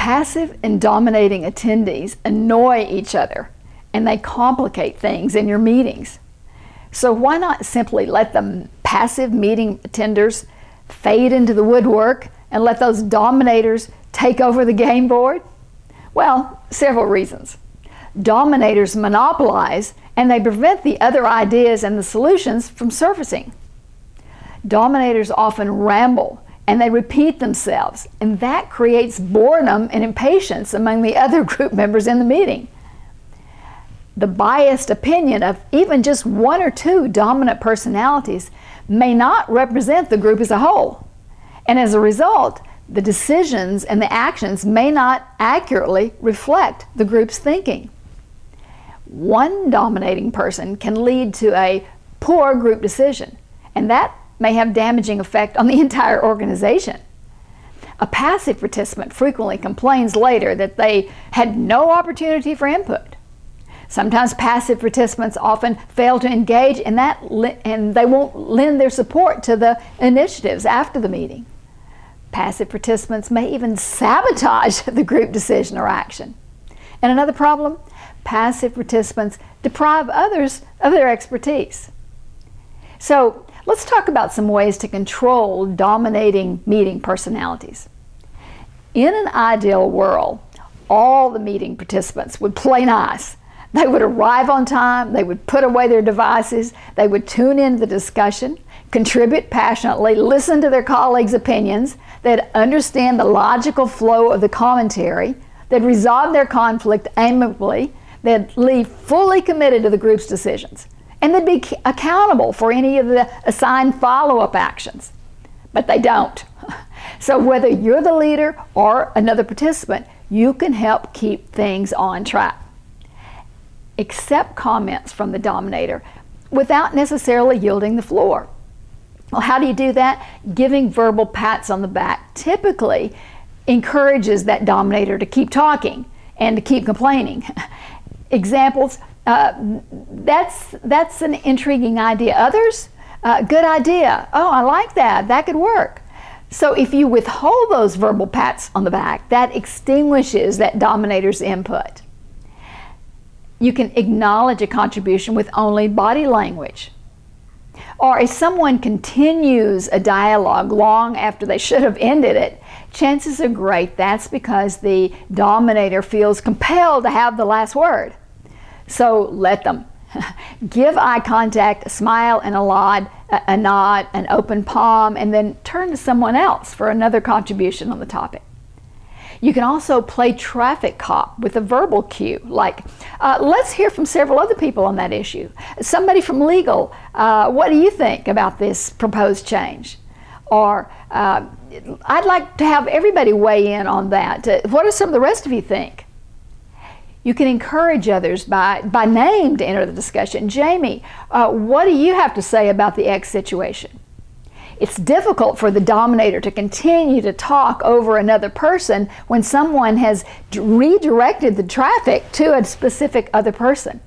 Passive and dominating attendees annoy each other, and they complicate things in your meetings. So why not simply let the passive meeting attenders fade into the woodwork and let those dominators take over the game board? Well, several reasons. Dominators monopolize, and they prevent the other ideas and the solutions from surfacing. Dominators often ramble, and they repeat themselves, and that creates boredom and impatience among the other group members in the meeting. The biased opinion of even just one or two dominant personalities may not represent the group as a whole, and as a result, the decisions and the actions may not accurately reflect the group's thinking. One dominating person can lead to a poor group decision, and that may have damaging effect on the entire organization. A passive participant frequently complains later that they had no opportunity for input. Sometimes passive participants often fail to engage in that, and they won't lend their support to the initiatives after the meeting. Passive participants may even sabotage the group decision or action. And another problem, passive participants deprive others of their expertise. So let's talk about some ways to control dominating meeting personalities. In an ideal world, all the meeting participants would play nice. They would arrive on time, they would put away their devices, they would tune into the discussion, contribute passionately, listen to their colleagues' opinions, they'd understand the logical flow of the commentary, they'd resolve their conflict amicably, they'd leave fully committed to the group's decisions, and they'd be accountable for any of the assigned follow-up actions. But they don't. So whether you're the leader or another participant, you can help keep things on track. Accept comments from the dominator without necessarily yielding the floor. Well, how do you do that? Giving verbal pats on the back typically encourages that dominator to keep talking and to keep complaining. Examples, that's an intriguing idea. Others, good idea. Oh, I like that. That could work. So if you withhold those verbal pats on the back, that extinguishes that dominator's input. You can acknowledge a contribution with only body language. Or if someone continues a dialogue long after they should have ended it, chances are great that's because the dominator feels compelled to have the last word. So let them. Give eye contact, a smile and a nod, an open palm, and then turn to someone else for another contribution on the topic. You can also play traffic cop with a verbal cue, like, let's hear from several other people on that issue. Somebody from legal, what do you think about this proposed change? Or, I'd like to have everybody weigh in on that. What do some of the rest of you think? You can encourage others by name to enter the discussion. Jamie, what do you have to say about the X situation? It's difficult for the dominator to continue to talk over another person when someone has redirected the traffic to a specific other person.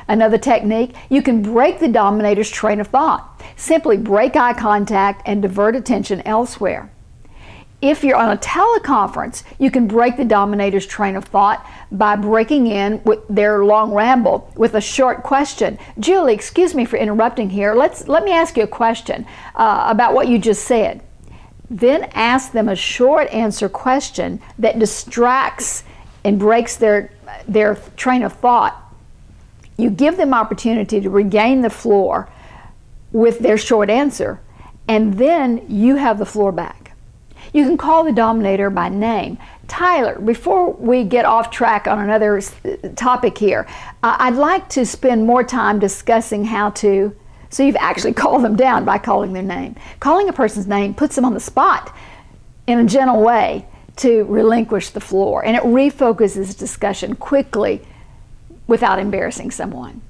Another technique, you can break the dominator's train of thought. Simply break eye contact and divert attention elsewhere. If you're on a teleconference, you can break the dominator's train of thought by breaking in with their long ramble with a short question. Julie, excuse me for interrupting here. Let me ask you a question about what you just said. Then ask them a short answer question that distracts and breaks their train of thought. You give them opportunity to regain the floor with their short answer, and then you have the floor back. You can call the dominator by name. Tyler, before we get off track on another topic here, I'd like to spend more time discussing how to, so you've actually called them down by calling their name. Calling a person's name puts them on the spot in a gentle way to relinquish the floor, and it refocuses discussion quickly without embarrassing someone.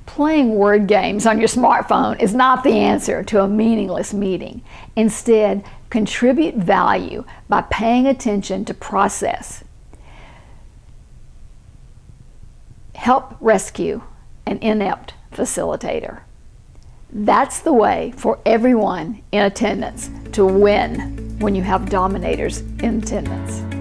Playing word games on your smartphone is not the answer to a meaningless meeting. Instead, contribute value by paying attention to process. Help rescue an inept facilitator. That's the way for everyone in attendance to win when you have dominators in attendance.